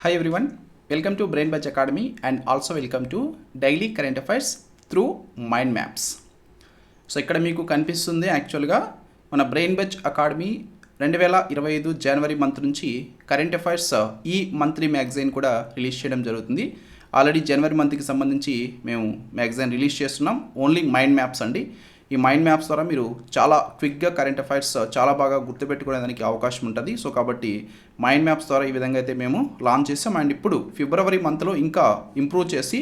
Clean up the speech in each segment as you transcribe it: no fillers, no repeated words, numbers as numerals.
Hi everyone, welcome to Brain Batch Academy and also welcome to Daily Current Affairs through Mind Maps. So ఇక్కడ మీకు కనిపిస్తుంది యాక్చువల్గా మన brain Butch academy 2025 జనవరి month నుంచి current affairs ఈ monthly magazine కూడా release చేయడం జరుగుతుంది. ఆల్రెడీ జనవరి మంత్కి సంబంధించి మేము మ్యాగజైన్ రిలీజ్ చేస్తున్నాం. ఓన్లీ మైండ్ మ్యాప్స్ అండి. ఈ మైండ్ మ్యాప్స్ ద్వారా మీరు చాలా క్విక్గా కరెంట్ అఫైర్స్ చాలా బాగా గుర్తుపెట్టుకునేదానికి అవకాశం ఉంటుంది. సో కాబట్టి మైండ్ మ్యాప్స్ ద్వారా ఈ విధంగా అయితే మేము లాంచ్ చేసాం. అండ్ ఇప్పుడు ఫిబ్రవరి మంత్లో ఇంకా ఇంప్రూవ్ చేసి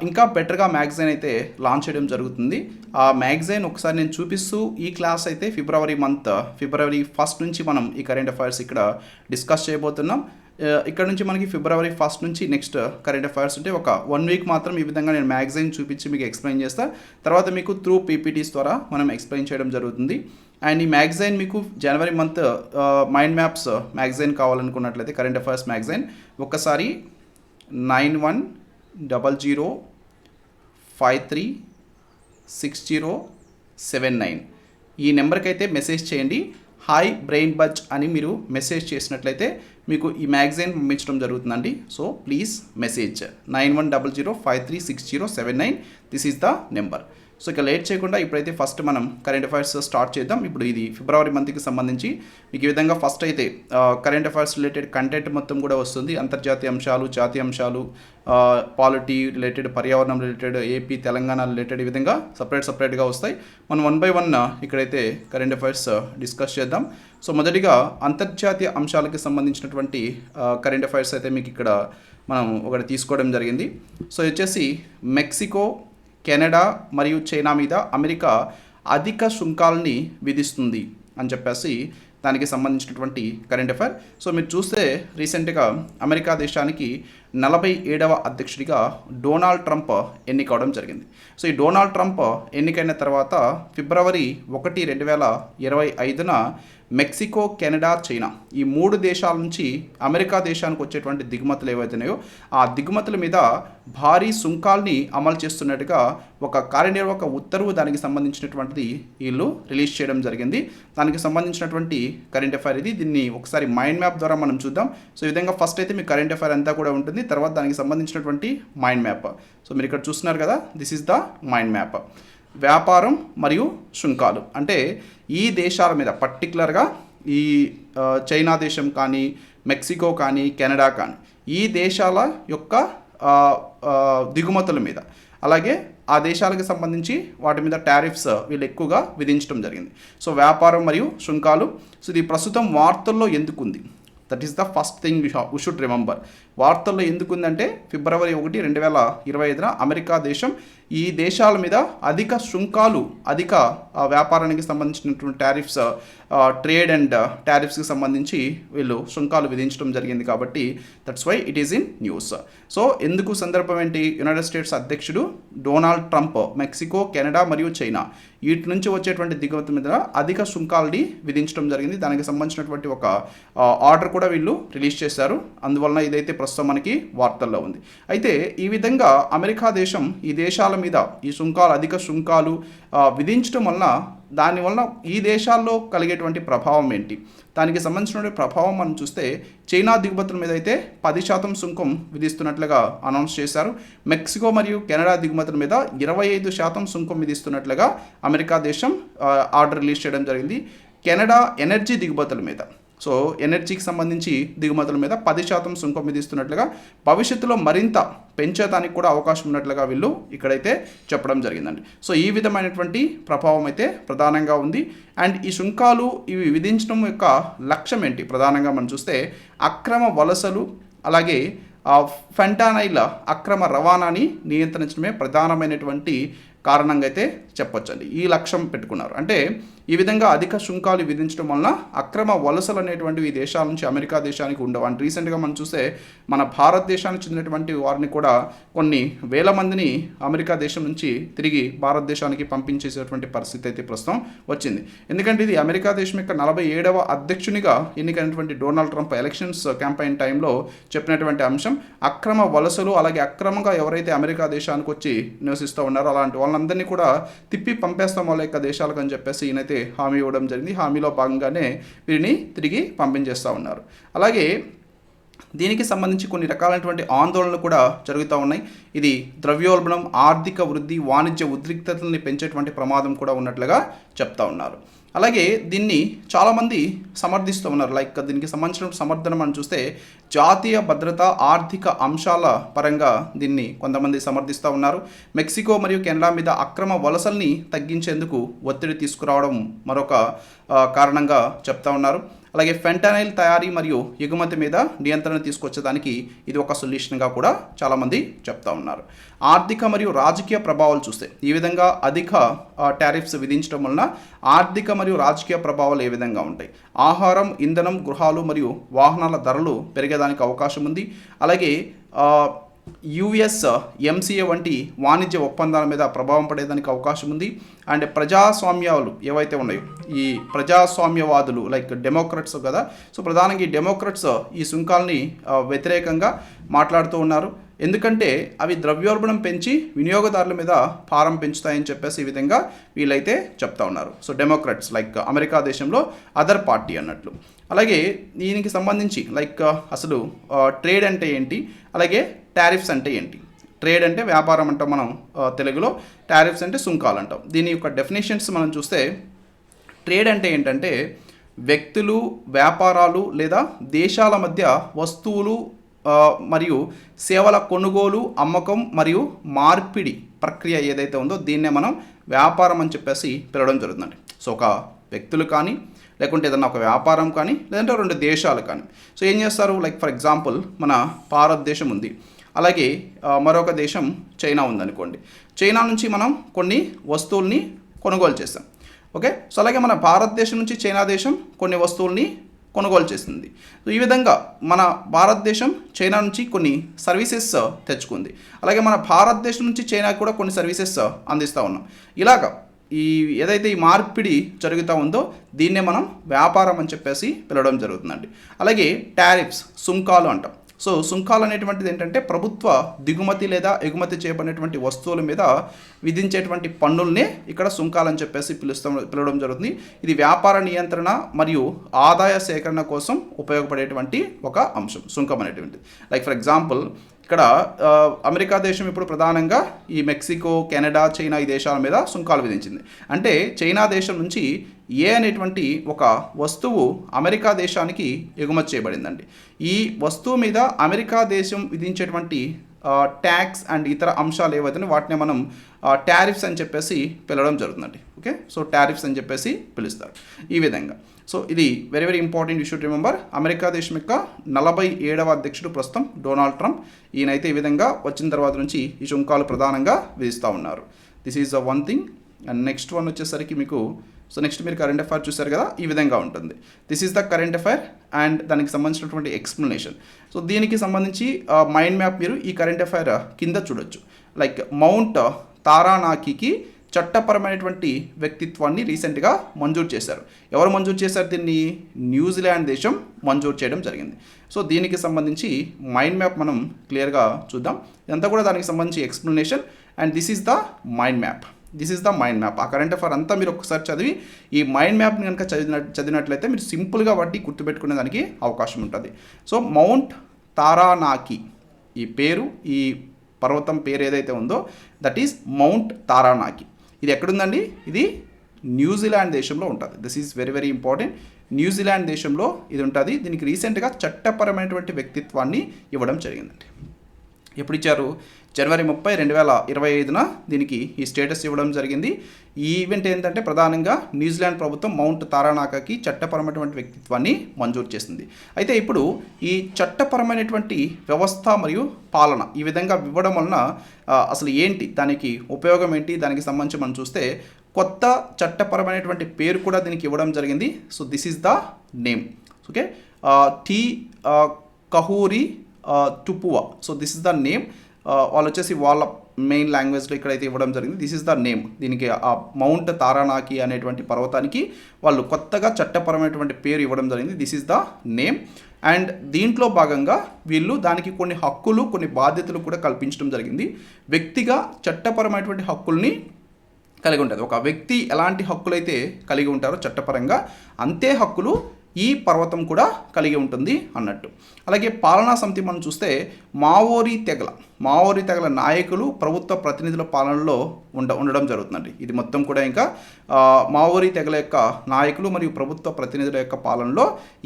ఇంకా బెటర్గా మ్యాగజైన్ అయితే లాంచ్ చేయడం జరుగుతుంది. ఆ మ్యాగజైన్ ఒకసారి నేను చూపిస్తూ ఈ క్లాస్ అయితే ఫిబ్రవరి 1 నుంచి మనం ఈ కరెంట్ అఫైర్స్ ఇక్కడ డిస్కస్ చేయబోతున్నాం. ఇక్కడ నుంచి మనకి ఫిబ్రవరి 1 నుంచి నెక్స్ట్ కరెంట్ అఫైర్స్ ఉంటే ఒక 1 వీక్ మాత్రం ఈ విధంగా నేను మ్యాగజైన్ చూపించి మీకు ఎక్స్ప్లెయిన్ చేస్తా. తర్వాత మీకు త్రూ పీపీటీస్ ద్వారా మనం ఎక్స్ప్లెయిన్ చేయడం జరుగుతుంది. అండ్ ఈ మ్యాగజైన్ మీకు జనవరి మంత్ మైండ్ మ్యాప్స్ మ్యాగజైన్ కావాలనుకున్నట్లయితే కరెంట్ అఫైర్స్ మ్యాగజైన్ ఒక్కసారి 9100536079 ఈ నెంబర్కి అయితే మెసేజ్ చేయండి. హాయ్ బ్రెయిన్ బజ్ అని మీరు మెసేజ్ చేసినట్లయితే మీకు ఈ మ్యాగజైన్ పంపించడం జరుగుతుందండి. So please message 9100536079 this is the number. So ఇక లేట్ చేయకుండా ఇప్పుడైతే ఫస్ట్ మనం కరెంట్ అఫైర్స్ స్టార్ట్ చేద్దాం. ఇప్పుడు ఇది ఫిబ్రవరి మంత్కి సంబంధించి మీకు ఈ విధంగా ఫస్ట్ అయితే కరెంట్ అఫైర్స్ రిలేటెడ్ కంటెంట్ మొత్తం కూడా వస్తుంది. అంతర్జాతీయ అంశాలు, జాతీయ అంశాలు, పాలిటీ రిలేటెడ్, పర్యావరణం రిలేటెడ్, ఏపీ తెలంగాణ రిలేటెడ్ ఈ విధంగా సపరేట్గా వస్తాయి. మనం 1 by 1 ఇక్కడైతే కరెంట్ అఫైర్స్ డిస్కస్ చేద్దాం. సో మొదటిగా అంతర్జాతీయ అంశాలకి సంబంధించినటువంటి కరెంట్ అఫైర్స్ అయితే మీకు ఇక్కడ మనం ఒకటి తీసుకోవడం జరిగింది. సో వచ్చేసి మెక్సికో, కెనడా మరియు చైనా మీద అమెరికా అధిక సుంకాలని విధిస్తుంది అని చెప్పేసి దానికి సంబంధించినటువంటి కరెంట్ అఫైర్. సో మీరు చూస్తే రీసెంట్గా అమెరికా దేశానికి 47వ అధ్యక్షుడిగా డొనాల్డ్ ట్రంప్ ఎన్నికవడం జరిగింది. సో ఈ డొనాల్డ్ ట్రంప్ ఎన్నికైన తర్వాత ఫిబ్రవరి 1, 2025న మెక్సికో, కెనడా, చైనా ఈ 3 దేశాల నుంచి అమెరికా దేశానికి వచ్చేటువంటి దిగుమతులు ఏవైతున్నాయో ఆ దిగుమతుల మీద భారీ సుంకాల్ని అమలు చేస్తున్నట్టుగా ఒక కార్యనిర్వాహక ఉత్తర్వు దానికి సంబంధించినటువంటిది వీళ్ళు రిలీజ్ చేయడం జరిగింది. దానికి సంబంధించినటువంటి కరెంట్ అఫైర్ ఇది. దీన్ని ఒకసారి మైండ్ మ్యాప్ ద్వారా మనం చూద్దాం. సో ఈ విధంగా ఫస్ట్ అయితే మీ కరెంట్ అఫైర్ అంతా కూడా ఉంటుంది. తర్వాత దానికి సంబంధించినటువంటి మైండ్ మ్యాప్. సో మీరు ఇక్కడ చూస్తున్నారు కదా, this is the mind map. వ్యాపారం మరియు సుంకాలు అంటే ఈ దేశాల మీద పర్టికులర్గా ఈ చైనా దేశం కానీ, మెక్సికో కానీ, కెనడా కానీ ఈ దేశాల యొక్క దిగుమతుల మీద, అలాగే ఆ దేశాలకు సంబంధించి వాటి మీద టారిఫ్స్ వీళ్ళు ఎక్కువగా విధించడం జరిగింది. సో వ్యాపారం మరియు సుంకాలు. సో ఇది ప్రస్తుతం వార్తల్లో ఎందుకుంది? That is the first thing we should remember. వార్తల్లో ఎందుకుందంటే ఫిబ్రవరి 1, 2025న అమెరికా దేశం ఈ దేశాల మీద అధిక సుంకాలు, అధిక వ్యాపారానికి సంబంధించినటువంటి టారిఫ్స్, ట్రేడ్ అండ్ టారిఫ్స్కి సంబంధించి వీళ్ళు సుంకాలు విధించడం జరిగింది. కాబట్టి that's why it is in news. So ఎందుకు సందర్భం ఏంటి? యునైటెడ్ స్టేట్స్ అధ్యక్షుడు డొనాల్డ్ ట్రంప్ మెక్సికో, కెనడా మరియు చైనా వీటి నుంచి వచ్చేటువంటి దిగుమతి మీద అధిక సుంకాలని విధించడం జరిగింది. దానికి సంబంధించినటువంటి ఒక ఆర్డర్ కూడా వీళ్ళు రిలీజ్ చేశారు. అందువలన ఇదైతే ప్రస్తుతం మనకి వార్తల్లో ఉంది. అయితే ఈ విధంగా అమెరికా దేశం ఈ దేశాల మీద ఈ సుంకాలు, అధిక సుంకాలు విధించడం వలన దానివల్ల ఈ దేశాల్లో కలిగేటువంటి ప్రభావం ఏంటి? దానికి సంబంధించినటువంటి ప్రభావం మనం చూస్తే చైనా దిగుమతుల మీద అయితే 10% సుంకం విధిస్తున్నట్లుగా అనౌన్స్ చేశారు. మెక్సికో మరియు కెనడా దిగుమతుల మీద 25% సుంకం విధిస్తున్నట్లుగా అమెరికా దేశం ఆర్డర్ రిలీజ్ చేయడం జరిగింది. కెనడా ఎనర్జీ దిగుమతుల మీద, సో ఎనర్జీకి సంబంధించి దిగుమతుల మీద 10% సుంకం విధిస్తున్నట్లుగా, భవిష్యత్తులో మరింత పెంచేదానికి కూడా అవకాశం ఉన్నట్లుగా వీళ్ళు ఇక్కడైతే చెప్పడం జరిగిందండి. సో ఈ విధమైనటువంటి ప్రభావం అయితే ప్రధానంగా ఉంది. అండ్ ఈ సుంకాలు ఇవి విధించడం యొక్క లక్ష్యం ఏంటి? ప్రధానంగా మనం చూస్తే అక్రమ వలసలు, అలాగే ఫెంటానైల్ అక్రమ రవాణాని నియంత్రించడమే ప్రధానమైనటువంటి కారణంగా అయితే చెప్పొచ్చండి. ఈ లక్ష్యం పెట్టుకున్నారు. అంటే ఈ విధంగా అధిక సుంకాలు విధించడం వలన అక్రమ వలసలు అనేటువంటివి ఈ దేశాల నుంచి అమెరికా దేశానికి ఉండవు. అండ్ రీసెంట్గా మనం చూస్తే మన భారతదేశానికి చెందినటువంటి వారిని కూడా కొన్ని వేల మందిని అమెరికా దేశం నుంచి తిరిగి భారతదేశానికి పంపించేసేటువంటి పరిస్థితి అయితే ప్రస్తుతం వచ్చింది. ఎందుకంటే ఇది అమెరికా దేశం యొక్క 47వ అధ్యక్షునిగా ఎన్నికైనటువంటి డొనాల్డ్ ట్రంప్ ఎలక్షన్స్ క్యాంపెయిన్ టైంలో చెప్పినటువంటి అంశం అక్రమ వలసలు, అలాగే అక్రమంగా ఎవరైతే అమెరికా దేశానికి వచ్చి నివసిస్తూ ఉన్నారో అలాంటి వాళ్ళందరినీ కూడా తిప్పి పంపేస్తాం వాళ్ళ యొక్క దేశాలకు అని చెప్పేసి ఈయనైతే హామీ ఇవ్వడం జరిగింది. హామీలో భాగంగానే వీరిని తిరిగి పంపించేస్తూ ఉన్నారు. అలాగే దీనికి సంబంధించి కొన్ని రకాలైనటువంటి ఆందోళనలు కూడా జరుగుతూ ఉన్నాయి. ఇది ద్రవ్యోల్బణం, ఆర్థిక వృద్ధి, వాణిజ్య ఉద్రిక్తతల్ని పెంచేటువంటి ప్రమాదం కూడా ఉన్నట్లుగా చెప్తా ఉన్నారు. అలాగే దీన్ని చాలామంది సమర్థిస్తూ ఉన్నారు. లైక్ దీనికి సంబంధించిన సమర్థన మనం చూస్తే జాతీయ భద్రత, ఆర్థిక అంశాల పరంగా దీన్ని కొంతమంది సమర్థిస్తూ ఉన్నారు. మెక్సికో మరియు కెనడా మీద అక్రమ వలసల్ని తగ్గించేందుకు ఒత్తిడి తీసుకురావడం మరొక కారణంగా చెప్తా ఉన్నారు. అలాగే ఫెంటనైల్ తయారీ మరియు ఎగుమతి మీద నియంత్రణ తీసుకొచ్చేదానికి ఇది ఒక సొల్యూషన్గా కూడా చాలామంది చెప్తా ఉన్నారు. ఆర్థిక మరియు రాజకీయ ప్రభావాలు చూస్తే ఈ విధంగా అధిక టారిఫ్స్ విధించడం వలన ఆర్థిక మరియు రాజకీయ ప్రభావాలు ఏ విధంగా ఉంటాయి? ఆహారం, ఇంధనం, గృహాలు మరియు వాహనాల ధరలు పెరిగేదానికి అవకాశం ఉంది. అలాగే యుఎస్ ఎంసీఏ వంటి వాణిజ్య ఒప్పందాల మీద ప్రభావం పడేదానికి అవకాశం ఉంది. అండ్ ప్రజాస్వామ్యాలు ఏవైతే ఉన్నాయో ఈ ప్రజాస్వామ్యవాదులు లైక్ డెమోక్రట్స్ కదా, సో ప్రధానంగా ఈ డెమోక్రట్స్ ఈ సుంకాల్ని వ్యతిరేకంగా మాట్లాడుతూ ఉన్నారు. ఎందుకంటే అవి ద్రవ్యోల్బణం పెంచి వినియోగదారుల మీద భారం పెంచుతాయని చెప్పేసి ఈ విధంగా వీళ్ళైతే చెప్తా ఉన్నారు. సో డెమోక్రట్స్ లైక్ అమెరికా దేశంలో అదర్ పార్టీ అన్నట్లు. అలాగే దీనికి సంబంధించి లైక్ అసలు ట్రేడ్ అంటే ఏంటి, అలాగే టారిఫ్స్ అంటే ఏంటి? ట్రేడ్ అంటే వ్యాపారం అంటాం మనం తెలుగులో, టారిఫ్స్ అంటే సుంకాలు అంటాం. దీని యొక్క డెఫినేషన్స్ మనం చూస్తే ట్రేడ్ అంటే ఏంటంటే వ్యక్తులు, వ్యాపారాలు లేదా దేశాల మధ్య వస్తువులు మరియు సేవల కొనుగోలు, అమ్మకం మరియు మార్పిడి ప్రక్రియ ఏదైతే ఉందో దీన్నే మనం వ్యాపారం అని చెప్పేసి పిలవడం జరుగుతుందండి. సో ఒక వ్యక్తులు కానీ లేకుంటే ఏదన్నా ఒక వ్యాపారం కానీ లేదంటే రెండు దేశాలు కానీ సో ఏం చేస్తారు? లైక్ ఫర్ ఎగ్జాంపుల్ మన భారతదేశం ఉంది, అలాగే మరొక దేశం చైనా ఉందనుకోండి. చైనా నుంచి మనం కొన్ని వస్తువుల్ని కొనుగోలు చేస్తాం. ఓకే, సో అలాగే మన భారతదేశం నుంచి చైనా దేశం కొన్ని వస్తువుల్ని కొనుగోలు చేస్తుంది. సో ఈ విధంగా మన భారతదేశం చైనా నుంచి కొన్ని సర్వీసెస్ తెచ్చుకుంది. అలాగే మన భారతదేశం నుంచి చైనాకి కూడా కొన్ని సర్వీసెస్ అందిస్తూ ఉన్నాం. ఇలాగా ఈ ఏదైతే ఈ మార్పిడి జరుగుతూ ఉందో దీన్నే మనం వ్యాపారం అని చెప్పేసి పిలవడం జరుగుతుందండి. అలాగే టారిఫ్స్, సుంకాలు అంటాం. సో సుంకాలు అనేటువంటిది ఏంటంటే ప్రభుత్వ దిగుమతి లేదా ఎగుమతి చేయబడినటువంటి వస్తువుల మీద విధించేటువంటి పన్నుల్నే ఇక్కడ సుంకాలు అని చెప్పేసి పిలవడం జరుగుతుంది. ఇది వ్యాపార నియంత్రణ మరియు ఆదాయ సేకరణ కోసం ఉపయోగపడేటువంటి ఒక అంశం సుంకం అనేటువంటిది. లైక్ ఫర్ ఎగ్జాంపుల్ ఇక్కడ అమెరికా దేశం ఇప్పుడు ప్రధానంగా ఈ మెక్సికో, కెనడా, చైనా ఈ దేశాల మీద సుంకాలు విధించింది. అంటే చైనా దేశం నుంచి ఏ అనేటువంటి ఒక వస్తువు అమెరికా దేశానికి ఎగుమతి చేయబడిందండి. ఈ వస్తువు మీద అమెరికా దేశం విధించేటువంటి ట్యాక్స్ అండ్ ఇతర అంశాలు ఏవైతే వాటిని మనం టారిఫ్స్ అని చెప్పేసి పిలవడం జరుగుతుందండి. ఓకే, సో టారిఫ్స్ అని చెప్పేసి పిలుస్తారు ఈ విధంగా. సో ఇది very very important, you should remember. America దేశం యొక్క 47వ అధ్యక్షుడు ప్రస్తుతం డొనాల్డ్ ట్రంప్. ఈయనైతే ఈ విధంగా వచ్చిన తర్వాత నుంచి ఈ సుంకాలు ప్రధానంగా విధిస్తూ ఉన్నారు. This is one thing. And next one వచ్చేసరికి మీకు సో నెక్స్ట్ మీరు కరెంట్ అఫైర్ చూసారు కదా, ఈ విధంగా ఉంటుంది. This is the current affair and దానికి సంబంధించినటువంటి ఎక్స్ప్లెనేషన్. సో దీనికి సంబంధించి మైండ్ మ్యాప్ మీరు ఈ కరెంట్ అఫైర్ కింద చూడొచ్చు. లైక్ మౌంట్ తారానాకీకి చట్టపరమైనటువంటి వ్యక్తిత్వాన్ని రీసెంట్గా మంజూరు చేశారు. ఎవరు మంజూరు చేశారు దీన్ని? న్యూజిలాండ్ దేశం మంజూరు చేయడం జరిగింది. సో దీనికి సంబంధించి మైండ్ మ్యాప్ మనం క్లియర్గా చూద్దాం. ఇదంతా కూడా దానికి సంబంధించి explanation and this is the mind map. This is the mind map. ఆ కరెంట్ అఫైర్ అంతా మీరు ఒకసారి చదివి ఈ మైండ్ మ్యాప్ని కనుక చదివినట్లయితే మీరు సింపుల్గా వాటి గుర్తుపెట్టుకునే దానికి అవకాశం ఉంటుంది. సో మౌంట్ తారానాకి ఈ పేరు, ఈ పర్వతం పేరు ఏదైతే ఉందో దట్ ఈస్ మౌంట్ తారానాకి. ఇది ఎక్కడుందండి? ఇది న్యూజిలాండ్ దేశంలో ఉంటుంది. This is very very important. New Zealand దేశంలో ఇది ఉంటుంది. దీనికి రీసెంట్గా చట్టపరమైనటువంటి వ్యక్తిత్వాన్ని ఇవ్వడం జరిగిందండి. ఎప్పుడు ఇచ్చారు? జనవరి 30, 2025 దీనికి ఈ స్టేటస్ ఇవ్వడం జరిగింది. ఈ ఈవెంట్ ఏంటంటే ప్రధానంగా న్యూజిలాండ్ ప్రభుత్వం మౌంట్ తారానాకకి చట్టపరమైనటువంటి వ్యక్తిత్వాన్ని మంజూరు చేసింది. అయితే ఇప్పుడు ఈ చట్టపరమైనటువంటి వ్యవస్థ మరియు పాలన ఈ విధంగా ఇవ్వడం వలన అసలు ఏంటి, దానికి ఉపయోగం ఏంటి, దానికి సంబంధించి మనం చూస్తే కొత్త చట్టపరమైనటువంటి పేరు కూడా దీనికి ఇవ్వడం జరిగింది. So this is the name. Okay, Te Kahuri Tupua. So this is the name. వాళ్ళు వచ్చేసి వాళ్ళ మెయిన్ లాంగ్వేజ్లో ఇక్కడైతే ఇవ్వడం జరిగింది. This is the name. దీనికి ఆ మౌంట్ తారానాకి అనేటువంటి పర్వతానికి వాళ్ళు కొత్తగా చట్టపరమైనటువంటి పేరు ఇవ్వడం జరిగింది. This is the name. And దీంట్లో భాగంగా వీళ్ళు దానికి కొన్ని హక్కులు, కొన్ని బాధ్యతలు కూడా కల్పించడం జరిగింది. వ్యక్తిగా చట్టపరమైనటువంటి హక్కుల్ని కలిగి ఉంటుంది. ఒక వ్యక్తి ఎలాంటి హక్కులైతే కలిగి ఉంటారో చట్టపరంగా అంతే హక్కులు ఈ పర్వతం కూడా కలిగి ఉంటుంది అన్నట్టు. అలాగే పాలనా సమితి మనం చూస్తే మావోరీ తెగల నాయకులు ప్రభుత్వ ప్రతినిధుల పాలనలో ఉండడం జరుగుతుందండి. ఇది మొత్తం కూడా ఇంకా మావోరీ తెగల యొక్క నాయకులు మరియు ప్రభుత్వ ప్రతినిధుల యొక్క పాలనలో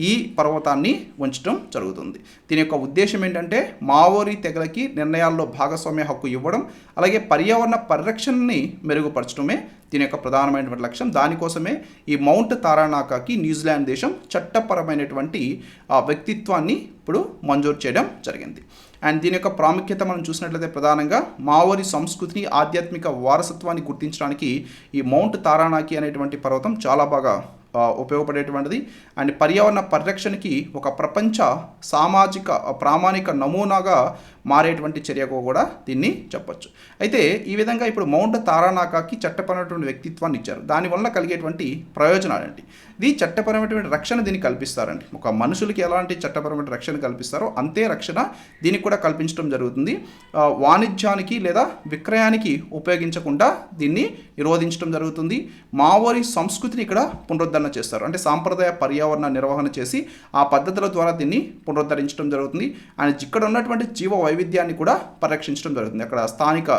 ఈ పర్వతాన్ని ఉంచడం జరుగుతుంది. దీని యొక్క ఉద్దేశం ఏంటంటే మావోరీ తెగలకి నిర్ణయాల్లో భాగస్వామ్య హక్కు ఇవ్వడం, అలాగే పర్యావరణ పరిరక్షణని మెరుగుపరచడమే దీని యొక్క ప్రధానమైనటువంటి లక్ష్యం. దానికోసమే ఈ మౌంట్ తారానాకకి న్యూజిలాండ్ దేశం చట్టపరమైనటువంటి వ్యక్తిత్వాన్ని ఇప్పుడు మంజూరు చేయడం జరిగింది. అండ్ దీని యొక్క ప్రాముఖ్యత మనం చూసినట్లయితే ప్రధానంగా మావోరీ సంస్కృతిని, ఆధ్యాత్మిక వారసత్వాన్ని గుర్తించడానికి ఈ మౌంట్ తారానాకి అనేటువంటి పర్వతం చాలా బాగా ఉపయోగపడేటువంటిది. అండ్ పర్యావరణ పరిరక్షణకి ఒక ప్రపంచ సామాజిక ప్రామాణిక నమూనాగా మారేటువంటి చర్యకు కూడా దీన్ని చెప్పొచ్చు. అయితే ఈ విధంగా ఇప్పుడు మౌంట్ తారానాకకి చట్టపరమైనటువంటి వ్యక్తిత్వాన్ని ఇచ్చారు. దానివల్ల కలిగేటువంటి ప్రయోజనాలు ఏంటి? ఇది చట్టపరమైనటువంటి రక్షణ దీనికి కల్పిస్తారండి. ఒక మనుషులకి ఎలాంటి చట్టపరమైన రక్షణ కల్పిస్తారో అంతే రక్షణ దీనికి కూడా కల్పించడం జరుగుతుంది. వాణిజ్యానికి లేదా విక్రయానికి ఉపయోగించకుండా దీన్ని నిరోధించడం జరుగుతుంది. మావోరీ సంస్కృతిని ఇక్కడ పునరుద్ధరణ చేస్తారు. అంటే సాంప్రదాయ పర్యావరణ నిర్వహణ చేసి ఆ పద్ధతుల ద్వారా దీన్ని పునరుద్ధరించడం జరుగుతుంది. అండ్ ఇక్కడ ఉన్నటువంటి జీవ వైవిధ్యాన్ని కూడా పరిరక్షించడం జరుగుతుంది. అక్కడ స్థానిక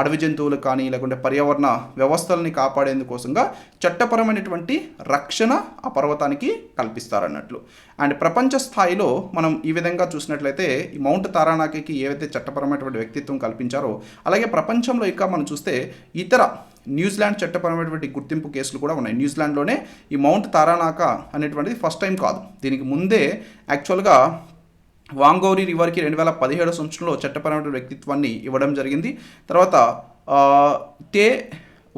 అడవి జంతువులు కానీ లేకుంటే పర్యావరణ వ్యవస్థలని కాపాడేందుకోసంగా చట్టపరమైనటువంటి రక్షణ ఆ పర్వతానికి కల్పిస్తారన్నట్లు. అండ్ ప్రపంచ స్థాయిలో మనం ఈ విధంగా చూసినట్లయితే ఈ మౌంట్ తారానాకకి ఏవైతే చట్టపరమైనటువంటి వ్యక్తిత్వం కల్పించారో, అలాగే ప్రపంచంలో ఇంకా మనం చూస్తే ఇతర న్యూజిలాండ్ చట్టపరమైనటువంటి గుర్తింపు కేసులు కూడా ఉన్నాయి. న్యూజిలాండ్లోనే ఈ మౌంట్ తారానాక అనేటువంటిది ఫస్ట్ టైం కాదు. దీనికి ముందే యాక్చువల్గా వాంగోరీ రివర్కి 2017 సంవత్సరంలో చట్టపరమైన వ్యక్తిత్వాన్ని ఇవ్వడం జరిగింది. తర్వాత టే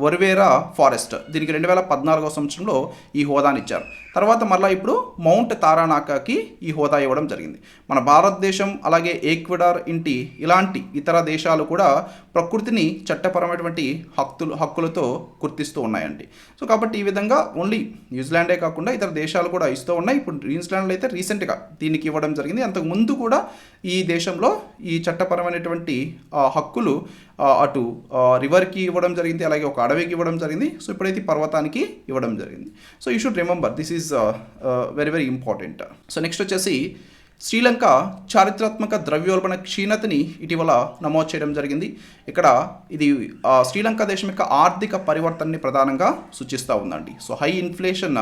వర్వేరా ఫారెస్ట్ దీనికి 2014 సంవత్సరంలో ఈ హోదాని ఇచ్చారు. తర్వాత మళ్ళీ ఇప్పుడు మౌంట్ తారానాకకి ఈ హోదా ఇవ్వడం జరిగింది. మన భారతదేశం అలాగే ఈక్వెడార్ ఇంటి ఇలాంటి ఇతర దేశాలు కూడా ప్రకృతిని చట్టపరమైనటువంటి హక్కులతో గుర్తిస్తూ ఉన్నాయండి. సో కాబట్టి ఈ విధంగా ఓన్లీ న్యూజిలాండే కాకుండా ఇతర దేశాలు కూడా ఇస్తూ ఉన్నాయి. ఇప్పుడు న్యూజిలాండ్లో అయితే రీసెంట్గా దీనికి ఇవ్వడం జరిగింది. అంతకు ముందు కూడా ఈ దేశంలో ఈ చట్టపరమైనటువంటి హక్కులు అటు రివర్కి ఇవ్వడం జరిగింది, అలాగే ఒక అడవికి ఇవ్వడం జరిగింది. సో ఇప్పుడైతే పర్వతానికి ఇవ్వడం జరిగింది. So you should remember this is very very important. So next వచ్చేసి శ్రీలంక చారిత్రాత్మక ద్రవ్యోల్బణ క్షీణతని ఇటీవల నమోదు చేయడం జరిగింది. ఇక్కడ ఇది శ్రీలంక దేశం యొక్క ఆర్థిక పరివర్తనని ప్రధానంగా సూచిస్తూ ఉందండి. సో హై ఇన్ఫ్లేషన్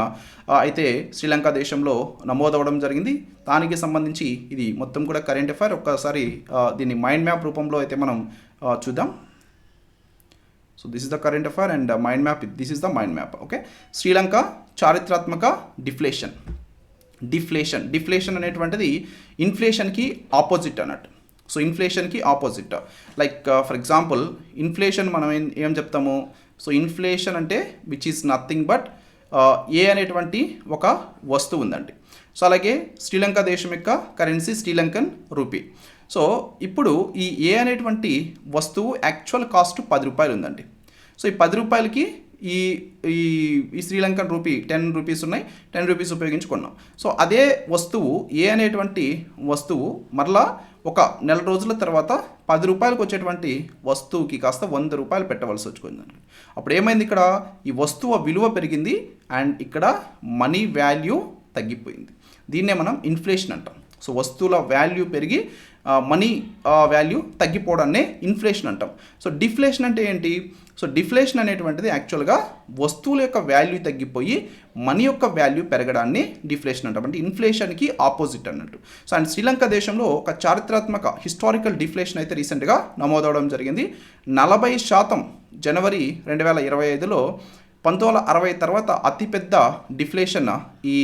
అయితే శ్రీలంక దేశంలో నమోదవడం జరిగింది. దానికి సంబంధించి ఇది మొత్తం కూడా కరెంట్ అఫైర్. ఒక్కసారి దీన్ని మైండ్ మ్యాప్ రూపంలో అయితే మనం చూద్దాం. So this is the current affair and mind map, this is the mind map. Okay, Sri Lanka చారిత్రాత్మక డిఫ్లేషన్ అనేటువంటిది ఇన్ఫ్లేషన్కి ఆపోజిట్ అన్నట్టు. సో ఇన్ఫ్లేషన్కి opposite. Like for example inflation మనం ఏం చెప్తాము? సో ఇన్ఫ్లేషన్ అంటే which is nothing but a అనేటువంటి ఒక వస్తువు ఉందండి. సో అలాగే శ్రీలంక దేశం యొక్క కరెన్సీ శ్రీలంకన్ రూపీ. సో ఇప్పుడు ఈ ఏ అనేటువంటి వస్తువు యాక్చువల్ కాస్ట్ 10 రూపాయలు ఉందండి. సో ఈ 10 రూపాయలకి ఈ ఈ శ్రీలంకన్ రూపీ 10 రూపీస్ ఉన్నాయి, 10 రూపీస్ ఉపయోగించుకున్నాం. సో అదే వస్తువు ఏ అనేటువంటి వస్తువు మరలా ఒక నెల రోజుల తర్వాత 10 రూపాయలకు వచ్చేటువంటి వస్తువుకి కాస్త 100 రూపాయలు పెట్టవలసి వచ్చిందండి. అప్పుడు ఏమైంది? ఇక్కడ ఈ వస్తువు విలువ పెరిగింది అండ్ ఇక్కడ మనీ వాల్యూ తగ్గిపోయింది. దీన్నే మనం ఇన్ఫ్లేషన్ అంటాం. సో వస్తువుల వాల్యూ పెరిగి మనీ వాల్యూ తగ్గిపోవడాన్నే ఇన్ఫ్లేషన్ అంటాం. సో డిఫ్లేషన్ అంటే ఏంటి? సో డిఫ్లేషన్ అనేటువంటిది యాక్చువల్గా వస్తువుల యొక్క వాల్యూ తగ్గిపోయి మనీ యొక్క వాల్యూ పెరగడాన్ని డిఫ్లేషన్ అంటాం. అంటే ఇన్ఫ్లేషన్కి ఆపోజిట్ అన్నట్టు. సో అండ్ శ్రీలంక దేశంలో ఒక చారిత్రాత్మక హిస్టారికల్ డిఫ్లేషన్ అయితే రీసెంట్గా నమోదవడం జరిగింది. 40% జనవరి 2025లో 1960 తర్వాత అతిపెద్ద డిఫ్లేషన్ ఈ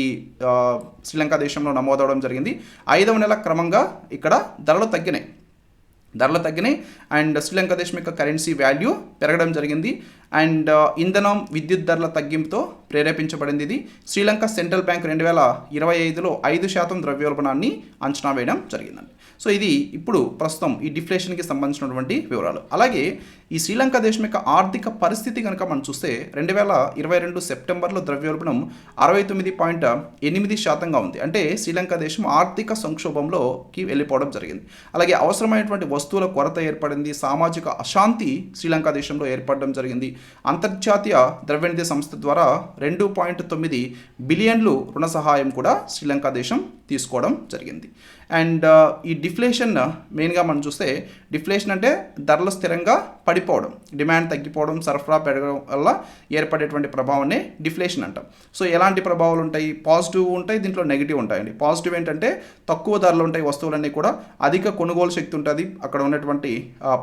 శ్రీలంక దేశంలో నమోదవడం జరిగింది. 5వ నెల క్రమంగా ఇక్కడ ధరలు తగ్గినాయి అండ్ శ్రీలంక దేశం యొక్క కరెన్సీ వాల్యూ పెరగడం జరిగింది. అండ్ ఇంధనం, విద్యుత్ ధరల తగ్గింపుతో ప్రేరేపించబడింది. ఇది శ్రీలంక సెంట్రల్ బ్యాంక్ 2025లో 5% ద్రవ్యోల్బణాన్ని అంచనా వేయడం జరిగిందండి. సో ఇది ఇప్పుడు ప్రస్తుతం ఈ డిఫ్లేషన్కి సంబంధించినటువంటి వివరాలు. అలాగే ఈ శ్రీలంక దేశం యొక్క ఆర్థిక పరిస్థితి కనుక మనం చూస్తే 2022 సెప్టెంబర్లో ద్రవ్యోల్బణం 69.8% ఉంది. అంటే శ్రీలంక దేశం ఆర్థిక సంక్షోభంలోకి వెళ్ళిపోవడం జరిగింది. అలాగే అవసరమైనటువంటి వస్తువుల కొరత ఏర్పడింది. సామాజిక అశాంతి శ్రీలంక దేశంలో ఏర్పడడం జరిగింది. అంతర్జాతీయ ద్రవ్యనిధి సంస్థ ద్వారా $2.9 బిలియన్లు రుణ సహాయం కూడా శ్రీలంక దేశం తీసుకోవడం జరిగింది. అండ్ ఈ డిఫ్లేషన్ మెయిన్గా మనం చూస్తే డిఫ్లేషన్ అంటే ధరలు స్థిరంగా పడిపోవడం, డిమాండ్ తగ్గిపోవడం, సరఫరా పెరగడం వల్ల ఏర్పడేటువంటి ప్రభావాన్ని డిఫ్లేషన్ అంటాం. సో ఎలాంటి ప్రభావాలు ఉంటాయి? పాజిటివ్ ఉంటాయి, దీంట్లో నెగిటివ్ ఉంటాయండి. పాజిటివ్ ఏంటంటే తక్కువ ధరలు ఉంటాయి, వస్తువులన్నీ కూడా అధిక కొనుగోలు శక్తి ఉంటుంది, అక్కడ ఉన్నటువంటి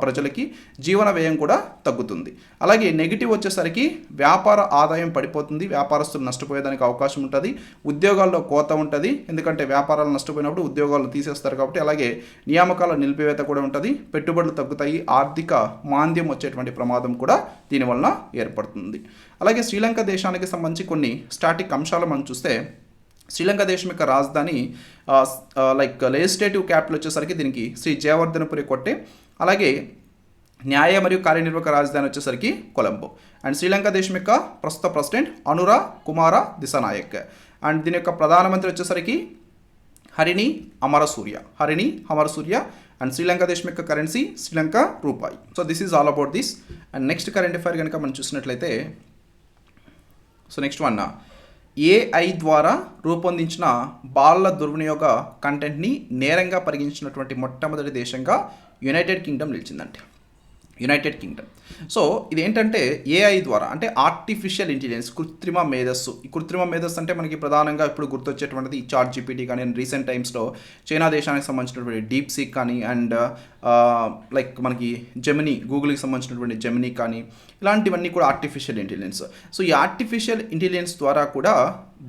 ప్రజలకి జీవన వ్యయం కూడా తగ్గుతుంది. అలాగే నెగిటివ్ వచ్చేసరికి వ్యాపార ఆదాయం పడిపోతుంది, వ్యాపారస్తులు నష్టపోయేదానికి అవకాశం ఉంటుంది, ఉద్యోగాల్లో కోత ఉంటుంది, ఎందుకంటే వ్యాపారాలు నష్టపోయినప్పుడు ఉద్యోగాలు తీసేస్తారు కాబట్టి. అలాగే నియామకాల నిలిపివేత కూడా ఉంటుంది, పెట్టుబడులు తగ్గుతాయి, ఆర్థిక మాంద్యం వచ్చేటువంటి ప్రమాదం కూడా దీనివలన ఏర్పడుతుంది. అలాగే శ్రీలంక దేశానికి సంబంధించి కొన్ని స్టాటిక్ అంశాలు మనం చూస్తే, శ్రీలంక దేశం యొక్క రాజధాని లెజిస్లేటివ్ క్యాపిటల్ వచ్చేసరికి దీనికి శ్రీ జయవర్ధనపురి కొట్టే. అలాగే న్యాయ మరియు కార్యనిర్వాహక రాజధాని వచ్చేసరికి కొలంబో. అండ్ శ్రీలంక దేశం యొక్క ప్రస్తుత ప్రెసిడెంట్ అనురా కుమార దిశానాయక్. అండ్ దీని యొక్క ప్రధానమంత్రి వచ్చేసరికి హరిణి అమరసూర్య. అండ్ శ్రీలంక దేశం యొక్క కరెన్సీ శ్రీలంక రూపాయి. So this is all about this. And next current affair కనుక మనం చూసినట్లయితే, సో నెక్స్ట్ వన్, AI ద్వారా రూపొందించిన బాలల దుర్వినియోగ కంటెంట్ని నేరంగా పరిగణించినటువంటి మొట్టమొదటి దేశంగా యునైటెడ్ కింగ్డమ్ నిలిచిందంటే. సో ఇదేంటంటే AI ద్వారా అంటే ఆర్టిఫిషియల్ ఇంటెలిజెన్స్, కృత్రిమ మేధస్సు. ఈ కృత్రిమ మేధస్సు అంటే మనకి ప్రధానంగా ఇప్పుడు గుర్తొచ్చేటువంటిది ChatGPT కానీ, రీసెంట్ టైమ్స్లో చైనా దేశానికి సంబంధించినటువంటి DeepSeek కానీ, అండ్ మనకి జెమినీ, గూగుల్కి సంబంధించినటువంటి జెమినీ కానీ, ఇలాంటివన్నీ కూడా ఆర్టిఫిషియల్ ఇంటెలిజెన్స్. సో ఈ ఆర్టిఫిషియల్ ఇంటెలిజెన్స్ ద్వారా కూడా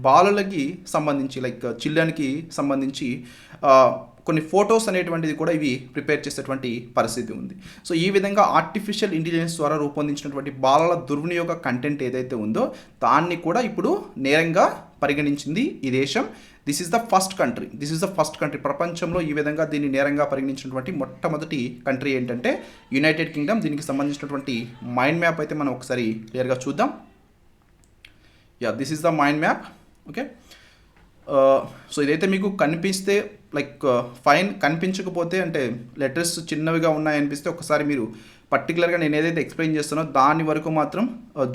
బాలలకి సంబంధించి చిల్డ్రన్కి సంబంధించి కొన్ని ఫొటోస్ అనేటువంటిది కూడా ఇవి ప్రిపేర్ చేసేటువంటి పరిస్థితి ఉంది. సో ఈ విధంగా ఆర్టిఫిషియల్ ఇంటెలిజెన్స్ ద్వారా రూపొందించినటువంటి బాలల దుర్వినియోగ కంటెంట్ ఏదైతే ఉందో దాన్ని కూడా ఇప్పుడు నేరంగా పరిగణించింది ఈ దేశం. This is the first country ప్రపంచంలో ఈ విధంగా దీన్ని నేరంగా పరిగణించినటువంటి మొట్టమొదటి కంట్రీ ఏంటంటే యునైటెడ్ కింగ్డమ్. దీనికి సంబంధించినటువంటి మైండ్ మ్యాప్ అయితే మనం ఒకసారి క్లియర్గా చూద్దాం. This is the mind map. Okay, so ఇదైతే మీకు కనిపిస్తే ఫైన్, కనిపించకపోతే అంటే లెటర్స్ చిన్నవిగా ఉన్నాయనిపిస్తే ఒకసారి మీరు పర్టికులర్గా నేను ఏదైతే ఎక్స్ప్లెయిన్ చేస్తానో దాని వరకు మాత్రం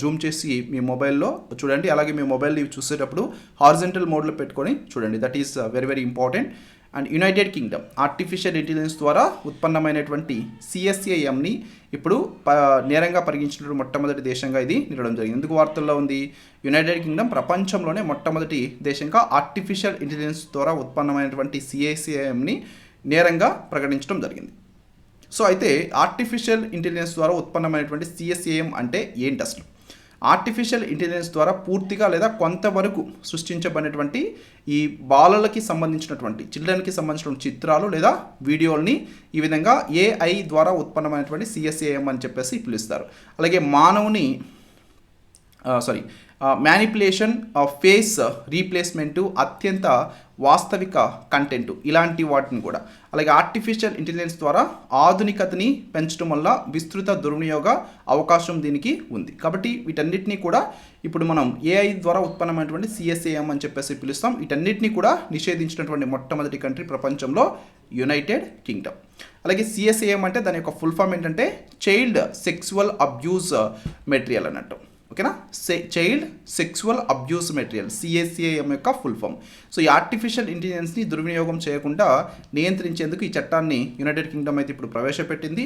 జూమ్ చేసి మీ మొబైల్లో చూడండి. అలాగే మీ మొబైల్ చూసేటప్పుడు హారిజంటల్ మోడ్లో పెట్టుకొని చూడండి. That is very very important. And United Kingdom artificial intelligence ద్వారా ఉత్పన్నమైనటువంటి CSAMని ఇప్పుడు నేరంగా పరిగణించినటువంటి మొట్టమొదటి దేశంగా ఇది నిలవడం జరిగింది. ఎందుకు వార్తల్లో ఉంది? యునైటెడ్ కింగ్డమ్ ప్రపంచంలోనే మొట్టమొదటి దేశంగా ఆర్టిఫిషియల్ ఇంటెలిజెన్స్ ద్వారా ఉత్పన్నమైనటువంటి CSAMని నేరంగా ప్రకటించడం జరిగింది. సో అయితే ఆర్టిఫిషియల్ ఇంటెలిజెన్స్ ద్వారా ఉత్పన్నమైనటువంటి CSAM అంటే ఏంటి అసలు? ఆర్టిఫిషియల్ ఇంటెలిజెన్స్ ద్వారా పూర్తిగా లేదా కొంతవరకు సృష్టించబడినటువంటి ఈ బాలలకి సంబంధించినటువంటి, చిల్డ్రన్కి సంబంధించినటువంటి చిత్రాలు లేదా వీడియోల్ని ఈ విధంగా AI ద్వారా ఉత్పన్నమైనటువంటి CSAM అని చెప్పేసి పిలుస్తారు. అలాగే మానవుని మ్యానిపులేషన్, ఫేస్ రీప్లేస్మెంటు, అత్యంత వాస్తవిక కంటెంట్, ఇలాంటి వాటిని కూడా. అలాగే ఆర్టిఫిషియల్ ఇంటెలిజెన్స్ ద్వారా ఆధునికతని పెంచడం వల్ల విస్తృత దుర్వినియోగ అవకాశం దీనికి ఉంది. కాబట్టి వీటన్నిటినీ కూడా ఇప్పుడు మనం AI ద్వారా ఉత్పన్నమైనటువంటి CSAM అని చెప్పేసి పిలుస్తాం. వీటన్నిటినీ కూడా నిషేధించినటువంటి మొట్టమొదటి కంట్రీ ప్రపంచంలో యునైటెడ్ కింగ్డమ్. అలాగే CSAM అంటే దాని యొక్క ఫుల్ ఫామ్ ఏంటంటే చైల్డ్ సెక్సువల్ అబ్యూస్ మెటీరియల్ అన్నట్టు. ఓకేనా, child sexual abuse material CSAM యొక్క ఫుల్ ఫామ్. సో ఈ ఆర్టిఫిషియల్ ఇంటెలిజెన్స్ని దుర్వినియోగం చేయకుండా నియంత్రించేందుకు ఈ చట్టాన్ని యునైటెడ్ కింగ్డమ్ అయితే ఇప్పుడు ప్రవేశపెట్టింది.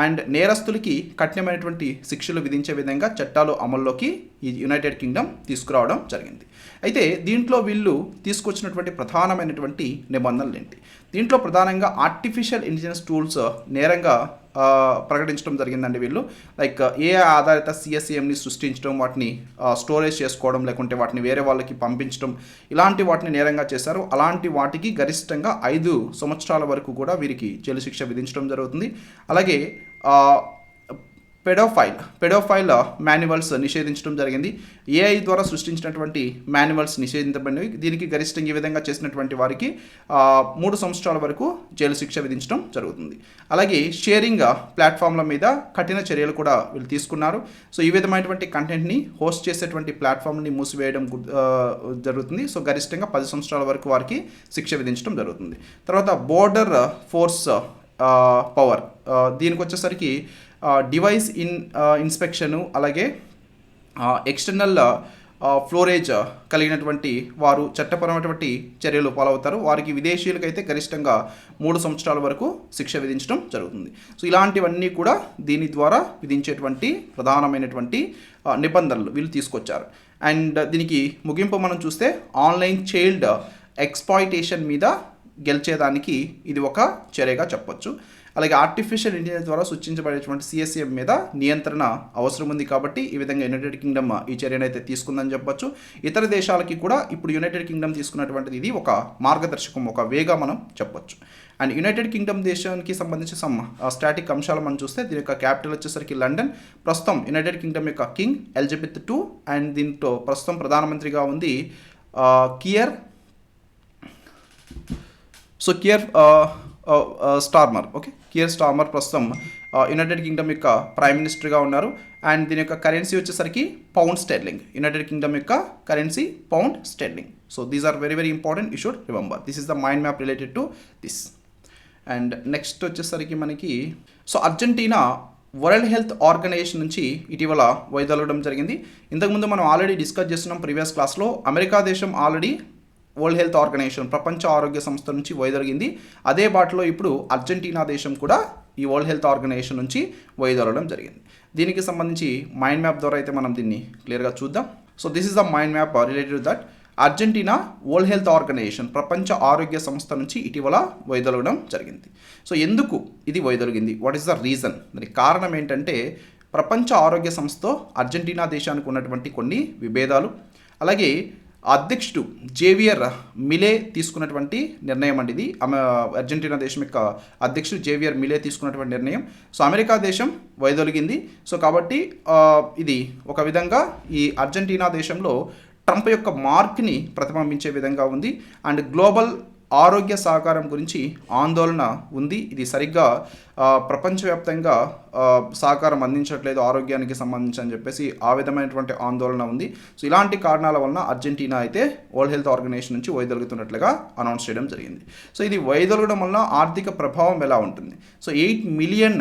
అండ్ నేరస్తులకి కఠినమైనటువంటి శిక్షలు విధించే విధంగా చట్టాలు అమల్లోకి ఈ యునైటెడ్ కింగ్డమ్ తీసుకురావడం జరిగింది. అయితే దీంట్లో వీళ్ళు తీసుకొచ్చినటువంటి ప్రధానమైనటువంటి నిబంధనలు ఏంటి? దీంట్లో ప్రధానంగా ఆర్టిఫిషియల్ ఇంటెలిజెన్స్ టూల్స్ నేరంగా ప్రకటించడం జరిగిందండి. వీళ్ళు AI ఆధారిత CSAMని సృష్టించడం, వాటిని స్టోరేజ్ చేసుకోవడం, లేకుంటే వాటిని వేరే వాళ్ళకి పంపించడం, ఇలాంటి వాటిని నేరంగా చేశారు. అలాంటి వాటికి గరిష్టంగా 5 సంవత్సరాల వరకు కూడా వీరికి జైలు శిక్ష విధించడం జరుగుతుంది. అలాగే పెడోఫైల్ మాన్యువల్స్ నిషేధించడం జరిగింది. AI ద్వారా సృష్టించినటువంటి మాన్యువల్స్ నిషేధించబడినవి. దీనికి గరిష్టంగా ఈ విధంగా చేసినటువంటి వారికి 3 సంవత్సరాల వరకు జైలు శిక్ష విధించడం జరుగుతుంది. అలాగే షేరింగ్ ప్లాట్ఫామ్ల మీద కఠిన చర్యలు కూడా వీళ్ళు తీసుకున్నారు. సో ఈ విధమైనటువంటి కంటెంట్ని హోస్ట్ చేసేటువంటి ప్లాట్ఫామ్ని మూసివేయడం జరుగుతుంది. సో గరిష్టంగా 10 సంవత్సరాల వరకు వారికి శిక్ష విధించడం జరుగుతుంది. తర్వాత బోర్డర్ ఫోర్స్ పవర్, దీనికి వచ్చేసరికి డివైస్ ఇన్స్పెక్షను, అలాగే ఎక్స్టర్నల్ ఫ్లోరేజ్ కలిగినటువంటి వారు చట్టపరమైనటువంటి చర్యలు పాలవుతారు. వారికి విదేశీయులకైతే గరిష్టంగా 3 సంవత్సరాల వరకు శిక్ష విధించడం జరుగుతుంది. సో ఇలాంటివన్నీ కూడా దీని ద్వారా విధించేటువంటి ప్రధానమైనటువంటి నిబంధనలు వీళ్ళు తీసుకొచ్చారు. అండ్ దీనికి ముగింపు మనం చూస్తే ఆన్లైన్ చైల్డ్ ఎక్స్ప్లాయిటేషన్ మీద గెలిచేదానికి ఇది ఒక చర్యగా చెప్పొచ్చు. అలాగే ఆర్టిఫిషియల్ ఇంటెలిజెన్స్ ద్వారా సృష్టించబడేటువంటి CSM మీద నియంత్రణ అవసరం ఉంది కాబట్టి ఈ విధంగా యునైటెడ్ కింగ్డమ్ ఈ చర్యను అయితే తీసుకుందని చెప్పొచ్చు. ఇతర దేశాలకి కూడా ఇప్పుడు యునైటెడ్ కింగ్డమ్ తీసుకున్నటువంటిది ఇది ఒక మార్గదర్శకం, ఒక వేగా మనం చెప్పొచ్చు. అండ్ యునైటెడ్ కింగ్డమ్ దేశానికి సంబంధించి సమ్ స్టాటిక్ అంశాలు మనం చూస్తే దీని యొక్క క్యాపిటల్ వచ్చేసరికి లండన్. ప్రస్తుతం యునైటెడ్ కింగ్డమ్ యొక్క కింగ్ ఎలిజబెత్ II అండ్ దీంట్లో ప్రస్తుతం ప్రధానమంత్రిగా ఉంది Keir Starmer. Okay, Keir Starmer ప్రస్తుతం యునైటెడ్ కింగ్డమ్ యొక్క ప్రైమ్ మినిస్టర్గా ఉన్నారు. అండ్ దీని యొక్క కరెన్సీ వచ్చేసరికి పౌండ్ స్టెర్లింగ్. యునైటెడ్ కింగ్డమ్ యొక్క currency pound sterling. So these are very very important, you should remember. This is the mind map related to this. And next వచ్చేసరికి మనకి Argentina World Health organisation నుంచి ఇటీవల వైదొలగడం జరిగింది. ఇంతకుముందు మనం already discuss చేస్తున్నాం previous క్లాస్లో. అమెరికా దేశం ఆల్రెడీ వరల్డ్ హెల్త్ ఆర్గనైజేషన్, ప్రపంచ ఆరోగ్య సంస్థ నుంచి వైదొలిగింది. అదే బాటలో ఇప్పుడు అర్జెంటీనా దేశం కూడా ఈ వరల్డ్ హెల్త్ ఆర్గనైజేషన్ నుంచి వైదొలగడం జరిగింది. దీనికి సంబంధించి మైండ్ మ్యాప్ ద్వారా అయితే మనం దీన్ని క్లియర్గా చూద్దాం. So this is the mind map related to that. Argentina World Health Organization, ప్రపంచ ఆరోగ్య సంస్థ నుంచి ఇటీవల వైదొలగడం జరిగింది. సో ఎందుకు ఇది వైదొలిగింది? What is the reason? దానికి కారణం ఏంటంటే ప్రపంచ ఆరోగ్య సంస్థతో అర్జెంటీనా దేశానికి ఉన్నటువంటి కొన్ని విభేదాలు, అలాగే అధ్యక్షుడు జేవియర్ మిలే తీసుకున్నటువంటి నిర్ణయం అండి ఇది. అర్జెంటీనా దేశం యొక్క అధ్యక్షుడు జేవియర్ మిలే తీసుకున్నటువంటి నిర్ణయం. సో అమెరికా దేశం వైదొలిగింది. సో కాబట్టి ఇది ఒక విధంగా ఈ అర్జెంటీనా దేశంలో ట్రంప్ యొక్క మార్క్ని ప్రతిబింబించే విధంగా ఉంది. అండ్ గ్లోబల్ ఆరోగ్య సహకారం గురించి ఆందోళన ఉంది. ఇది సరిగ్గా ప్రపంచవ్యాప్తంగా సహకారం అందించట్లేదు ఆరోగ్యానికి సంబంధించి అని చెప్పేసి ఆ విధమైనటువంటి ఆందోళన ఉంది. సో ఇలాంటి కారణాల వలన అర్జెంటీనా అయితే వరల్డ్ హెల్త్ ఆర్గనైజేషన్ నుంచి వైదొలుగుతున్నట్లుగా అనౌన్స్ చేయడం జరిగింది. సో ఇది వైదొలగడం వలన ఆర్థిక ప్రభావం ఎలా ఉంటుంది? So $8 million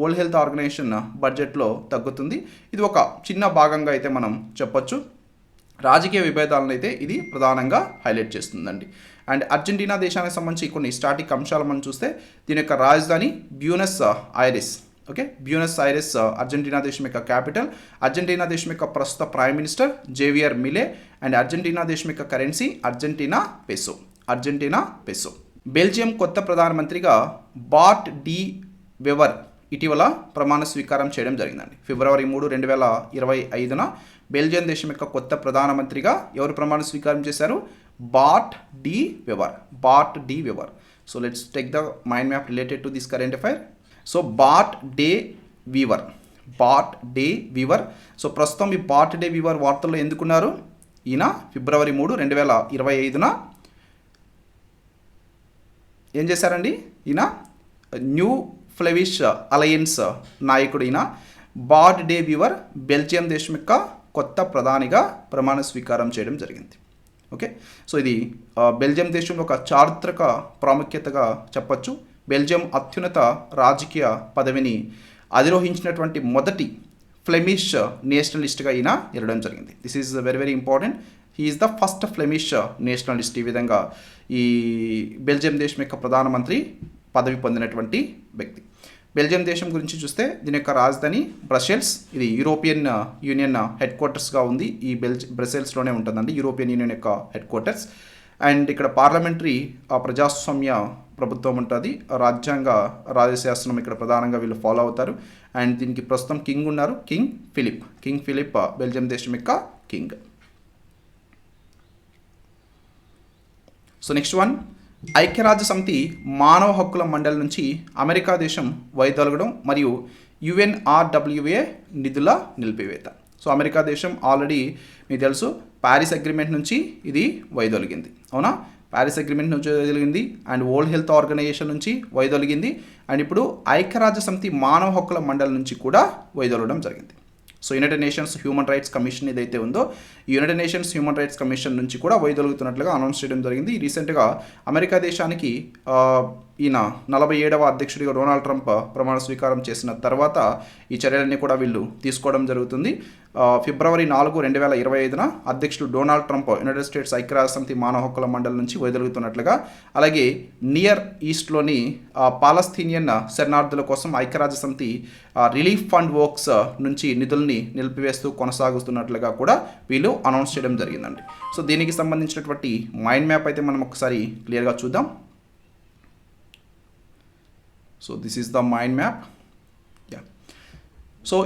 World Health Organization బడ్జెట్లో తగ్గుతుంది. ఇది ఒక చిన్న భాగంగా అయితే మనం చెప్పొచ్చు. రాజకీయ విభేదాలను అయితే ఇది ప్రధానంగా హైలైట్ చేస్తుందండి. అండ్ అర్జెంటీనా దేశానికి సంబంధించి కొన్ని స్టాటిక్ అంశాలు మనం చూస్తే దీని యొక్క రాజధాని Buenos Aires. Okay, Buenos Aires Argentina దేశం యొక్క క్యాపిటల్. అర్జెంటీనా దేశం యొక్క ప్రస్తుత prime minister Javier Milei. And Argentina దేశం యొక్క కరెన్సీ అర్జెంటీనా పెసో. బెల్జియం కొత్త ప్రధానమంత్రిగా బార్ట్ డి వెవర్ ఇటీవల ప్రమాణ స్వీకారం చేయడం జరిగిందండి. ఫిబ్రవరి 3, 2025న బెల్జియం దేశం యొక్క కొత్త ప్రధానమంత్రిగా ఎవరు ప్రమాణ స్వీకారం చేశారు? Bart De Wever. So let's take the mind map related to this current affair. So Bart De Wever. So ప్రస్తుతం ఈ బార్ట్ డే వీవర్ వార్తల్లో ఎందుకున్నారు? ఈయన ఫిబ్రవరి 3, 2025న ఏం చేశారండి? ఈయన న్యూ ఫ్లెవిష్ అలయన్స్ నాయకుడు. ఈయన బార్ట్ డే వీవర్ బెల్జియం దేశం యొక్క కొత్త ప్రధానిగా ప్రమాణ స్వీకారం చేయడం జరిగింది. ఓకే, సో ఇది బెల్జియం దేశంలో ఒక చారిత్రక ప్రాముఖ్యతగా చెప్పొచ్చు. బెల్జియం అత్యున్నత రాజకీయ పదవిని అధిరోహించినటువంటి మొదటి ఫ్లెమిష్ నేషనలిస్ట్గా ఈయన ఎరగడం జరిగింది. This is very very important. He is the first Flemish Nationalist. ఈ విధంగా ఈ బెల్జియం దేశం యొక్క ప్రధానమంత్రి పదవి పొందినటువంటి వ్యక్తి. బెల్జియం దేశం గురించి చూస్తే దీని యొక్క రాజధాని బ్రసెల్స్. ఇది యూరోపియన్ యూనియన్ హెడ్ క్వార్టర్స్గా ఉంది. ఈ బ్రసెల్స్లోనే ఉంటుందండి యూరోపియన్ యూనియన్ యొక్క హెడ్ క్వార్టర్స్. అండ్ ఇక్కడ పార్లమెంటరీ ప్రజాస్వామ్య ప్రభుత్వం ఉంటుంది. రాజ్యాంగ రాజశాసనం ఇక్కడ ప్రధానంగా వీళ్ళు ఫాలో అవుతారు. అండ్ దీనికి ప్రస్తుతం కింగ్ ఉన్నారు, కింగ్ ఫిలిప్ బెల్జియం దేశం యొక్క కింగ్. సో నెక్స్ట్ వన్, ఐక్యరాజ్య సమితి మానవ హక్కుల మండలి నుంచి అమెరికా దేశం వైదొలగడం మరియు UNRWA నిధుల నిలిపివేత. సో అమెరికా దేశం ఆల్రెడీ మీకు తెలుసు ప్యారిస్ అగ్రిమెంట్ నుంచి ఇది వైదొలిగింది. అవునా, ప్యారిస్ అగ్రిమెంట్ నుంచి వైదొలిగింది. అండ్ వరల్డ్ హెల్త్ ఆర్గనైజేషన్ నుంచి వైదొలిగింది. అండ్ ఇప్పుడు ఐక్యరాజ్య సమితి మానవ హక్కుల మండలి నుంచి కూడా వైదొలగడం జరిగింది. So United Nations Human Rights commission ఏదైతే ఉందో United Nations Human Rights commission నుంచి కూడా వైదొలుగుతున్నట్లుగా అనౌన్స్ చేయడం జరిగింది. రీసెంట్గా అమెరికా దేశానికి ఈయన 47వ అధ్యక్షుడిగా డొనాల్డ్ ట్రంప్ ప్రమాణ స్వీకారం చేసిన తర్వాత ఈ చర్యలన్నీ కూడా వీళ్ళు తీసుకోవడం జరుగుతుంది. ఫిబ్రవరి 4, 2025న అధ్యక్షుడు డొనాల్డ్ ట్రంప్ యునైటెడ్ స్టేట్స్ ఐక్యరాజ్య సమితి మానవ హక్కుల మండలి నుంచి వైదొలుగుతున్నట్లుగా, అలాగే నియర్ ఈస్ట్లోని పాలస్తీనియన్ శరణార్థుల కోసం ఐక్యరాజ్య సమితి రిలీఫ్ ఫండ్ వర్క్స్ నుంచి నిధుల్ని నిలిపివేస్తూ కొనసాగుతున్నట్లుగా కూడా వీళ్ళు అనౌన్స్ చేయడం జరిగిందండి. సో దీనికి సంబంధించినటువంటి మైండ్ మ్యాప్ అయితే మనం ఒకసారి క్లియర్గా చూద్దాం. So this is the mind map. So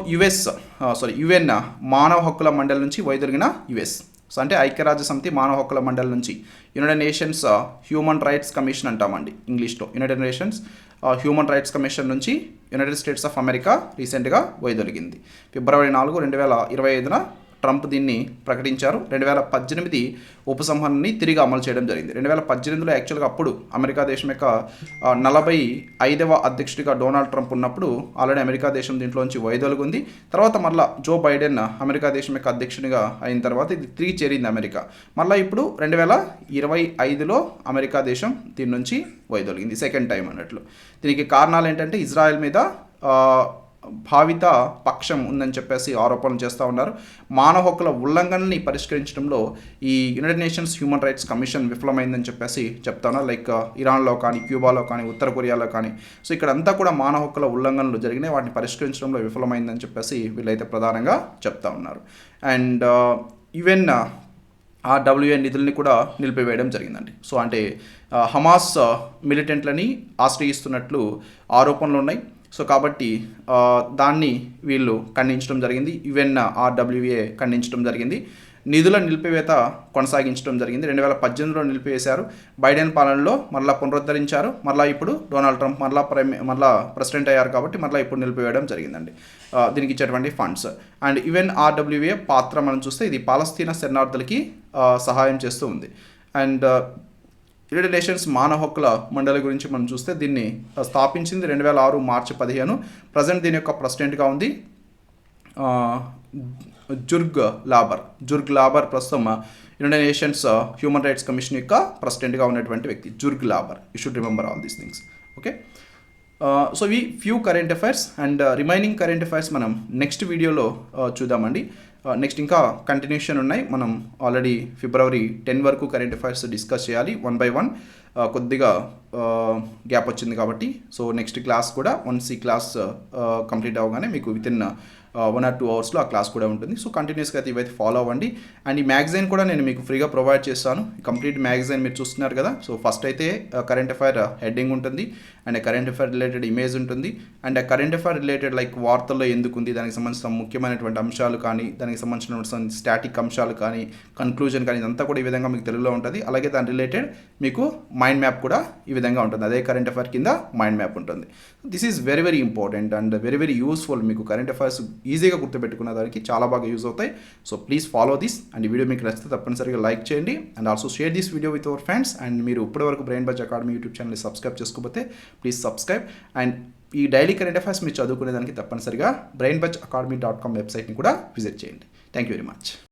UN మానవ హక్కుల మండలి నుంచి వైదొలిగిన యుఎస్, సో అంటే ఐక్యరాజ్య సమితి మానవ హక్కుల మండలి నుంచి United Nations Human Rights commission అంటామండి ఇంగ్లీష్లో. United Nations Human Rights commission నుంచి యునైటెడ్ స్టేట్స్ ఆఫ్ అమెరికా రీసెంట్గా వైదొలిగింది. ఫిబ్రవరి 4, 2025న ట్రంప్ దీన్ని ప్రకటించారు. 2018 ఉపసంహరణని తిరిగి అమలు చేయడం జరిగింది. 2018లో యాక్చువల్గా అప్పుడు అమెరికా దేశం యొక్క 45వ అధ్యక్షుడిగా డొనాల్డ్ ట్రంప్ ఉన్నప్పుడు ఆల్రెడీ అమెరికా దేశం దీంట్లోంచి వైదొలుగుంది. తర్వాత మళ్ళీ జో బైడెన్ అమెరికా దేశం యొక్క అధ్యక్షుడిగా అయిన తర్వాత ఇది తిరిగి చేరింది అమెరికా. మళ్ళీ ఇప్పుడు 2025లో అమెరికా దేశం దీని నుంచి వైదొలిగింది, సెకండ్ టైం అన్నట్లు. దీనికి కారణాలు ఏంటంటే ఇజ్రాయెల్ మీద భావిత పక్షం ఉందని చెప్పేసి ఆరోపణలు చేస్తూ ఉన్నారు. మానవ హక్కుల ఉల్లంఘనని పరిష్కరించడంలో ఈ United Nations Human Rights commission విఫలమైందని చెప్పేసి చెప్తా ఉన్నారు. లైక్ ఇరాన్లో కానీ, క్యూబాలో కానీ, ఉత్తర కొరియాలో కానీ. సో ఇక్కడంతా కూడా మానవ హక్కుల ఉల్లంఘనలు జరిగినాయి, వాటిని పరిష్కరించడంలో విఫలమైందని చెప్పేసి వీళ్ళైతే ప్రధానంగా చెప్తా ఉన్నారు. అండ్ ఈవెన్ WUN నిధుల్ని కూడా నిలిపివేయడం జరిగిందండి. సో అంటే హమాస్ మిలిటెంట్లని ఆశ్రయిస్తున్నట్లు ఆరోపణలు ఉన్నాయి. సో కాబట్టి దాన్ని వీళ్ళు ఖండించడం జరిగింది. UNRWA ఖండించడం జరిగింది. నిధుల నిలిపివేత కొనసాగించడం జరిగింది. 2018లో నిలిపివేశారు. బైడెన్ పాలనలో మళ్ళీ పునరుద్ధరించారు. మళ్ళీ ఇప్పుడు డొనాల్డ్ ట్రంప్ మళ్ళీ ప్రెసిడెంట్ అయ్యారు కాబట్టి మళ్ళీ ఇప్పుడు నిలిపివేయడం జరిగిందండి దీనికి ఇచ్చేటువంటి ఫండ్స్. అండ్ UNRWA పాత్ర మనం చూస్తే ఇది పాలస్తీనా శరణార్థులకి సహాయం చేస్తూ ఉంది. అండ్ యునైటెడ్ నేషన్స్ మానవ హక్కుల మండలి గురించి మనం చూస్తే దీన్ని స్థాపించింది 2006 మార్చి 15. ప్రజెంట్ దీని యొక్క ప్రెసిడెంట్గా ఉంది జుర్గ్ లాబర్ ప్రస్తుతం United Nations Human Rights Commission యొక్క ప్రెసిడెంట్గా ఉన్నటువంటి వ్యక్తి Jurg Lauber. You should remember all these things. Okay, so ఇవి few current affairs. And remaining current affairs మనం నెక్స్ట్ వీడియోలో చూద్దామండి. నెక్స్ట్ ఇంకా కంటిన్యూషన్ ఉన్నాయి. మనం ఆల్రెడీ ఫిబ్రవరి 10 వరకు కరెంట్ అఫైర్స్ డిస్కస్ చేయాలి 1 by 1. కొద్దిగా గ్యాప్ వచ్చింది కాబట్టి సో నెక్స్ట్ క్లాస్ కూడా వన్స్ ఈ క్లాస్ కంప్లీట్ అవ్వగానే మీకు వితిన్ 1 or 2 అవర్స్లో ఆ క్లాస్ కూడా ఉంటుంది. సో కంటిన్యూస్గా అయితే ఇవైతే ఫాలో అవ్వండి. అండ్ ఈ మ్యాగజైన్ కూడా నేను మీకు ఫ్రీగా ప్రొవైడ్ చేస్తాను. కంప్లీట్ మ్యాగజైన్ మీరు చూస్తున్నారు కదా. సో ఫస్ట్ అయితే కరెంట్ అఫైర్ హెడ్డింగ్ ఉంటుంది, and current affair related image ఉంటుంది, and current affair related like వార్తల్లో ఎందుకు ఉంది, దానికి సంబంధించిన ముఖ్యమైనటువంటి అంశాలు కానీ, దానికి సంబంధించిన స్టాటిక్ అంశాలు కానీ, కన్క్లూజన్ కానీ, ఇదంతా కూడా ఈ విధంగా మీకు తెలుగులో ఉంటుంది. అలాగే దాని రిలేటెడ్ మీకు మైండ్ మ్యాప్ కూడా ఈ విధంగా ఉంటుంది. అదే కరెంట్ అఫైర్ కింద మైండ్ మ్యాప్ ఉంటుంది. This is very very important and very useful. మీకు కరెంట్ అఫైర్స్ ఈజీగా గుర్తుపెట్టుకున్న దానికి చాలా బాగా యూజ్ అవుతాయి. So please follow this. And ఈ వీడియో మీకు నచ్చితే తప్పనిసరిగా లైక్ చేయండి and also share this video with our friends. And మీరు ఇప్పటివరకు బ్రెయిన్ బజ్ అకాడమీ యూట్యూబ్ ఛానల్ని సబ్స్క్రైబ్ చేసుకోకపోతే ప్లీజ్ సబ్స్క్రైబ్. అండ్ ఈ డైలీ కరెంట్ అఫైర్స్ మీరు చదువుకునే దానికి తప్పనిసరిగా brainbuzzacademy.com వెబ్సైట్ని కూడా విజిట్ చేయండి. Thank you very much.